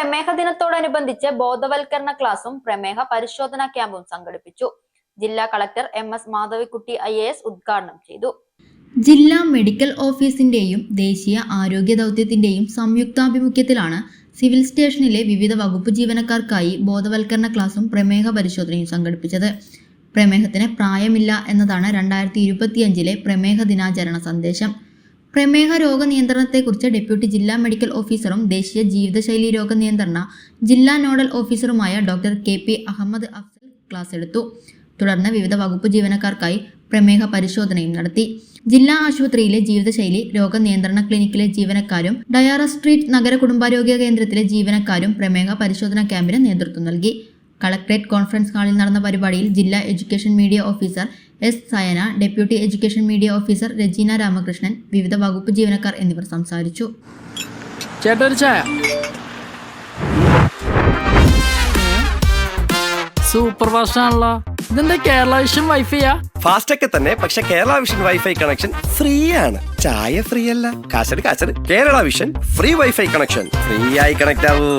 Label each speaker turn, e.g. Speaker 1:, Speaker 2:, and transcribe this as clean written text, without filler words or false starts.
Speaker 1: പ്രമേഹ ദിനത്തോടനുബന്ധിച്ച് ബോധവൽക്കരണ ക്ലാസും പ്രമേഹ പരിശോധനാ ക്യാമ്പും സംഘടിപ്പിച്ചു. ജില്ലാ കളക്ടർ MS മാധവിക്കുട്ടി IAS ഉദ്ഘാടനം ചെയ്തു.
Speaker 2: ജില്ലാ മെഡിക്കൽ ഓഫീസിന്റെയും ദേശീയ ആരോഗ്യ ദൗത്യത്തിന്റെയും സംയുക്താഭിമുഖ്യത്തിലാണ് സിവിൽ സ്റ്റേഷനിലെ വിവിധ വകുപ്പ് ജീവനക്കാർക്കായി ബോധവൽക്കരണ ക്ലാസും പ്രമേഹ പരിശോധനയും സംഘടിപ്പിച്ചത്. പ്രമേഹത്തിന് പ്രായമില്ല എന്നതാണ് 2025 പ്രമേഹ ദിനാചരണ സന്ദേശം. പ്രമേഹ രോഗനിയന്ത്രണത്തെക്കുറിച്ച് ഡെപ്യൂട്ടി ജില്ലാ മെഡിക്കൽ ഓഫീസറും ദേശീയ ജീവിതശൈലി രോഗ നിയന്ത്രണ ജില്ലാ നോഡൽ ഓഫീസറുമായ doctor KP Ahammad Afsal class എടുത്തു. തുടർന്ന് വിവിധ വകുപ്പ് ജീവനക്കാർക്കായി പ്രമേഹ പരിശോധനയും നടത്തി. ജില്ലാ ആശുപത്രിയിലെ ജീവിതശൈലി രോഗ നിയന്ത്രണ ക്ലിനിക്കിലെ ജീവനക്കാരും ഡയാറ സ്ട്രീറ്റ് നഗര കുടുംബാരോഗ്യ കേന്ദ്രത്തിലെ ജീവനക്കാരും പ്രമേഹ പരിശോധനാ ക്യാമ്പിന് നേതൃത്വം നൽകി. കളക്ടറേറ്റ് കോൺഫറൻസ് ഹാളിൽ നടന്ന പരിപാടിയിൽ ജില്ലാ education media officer S. Sayana, deputy education media officer Rajeena Ramakrishnan, വിവിധ വകുപ്പ് ജീവനക്കാർ എന്നിവർ സംസാരിച്ചു.
Speaker 3: സൂപ്പർ ഫാസ്റ്റ് ആണല്ലോ. ഇതെന്താ കേരള വിഷൻ വൈഫൈയാ?
Speaker 4: ഫാസ്റ്റ് ഒക്കെ തന്നെ, പക്ഷെ Kerala Vision wifi connection free ആണ്. ചായ ഫ്രീ അല്ല, കാശട് Kerala Vision free wifi connection. Free ആയി കണക്ട് ആവൂ.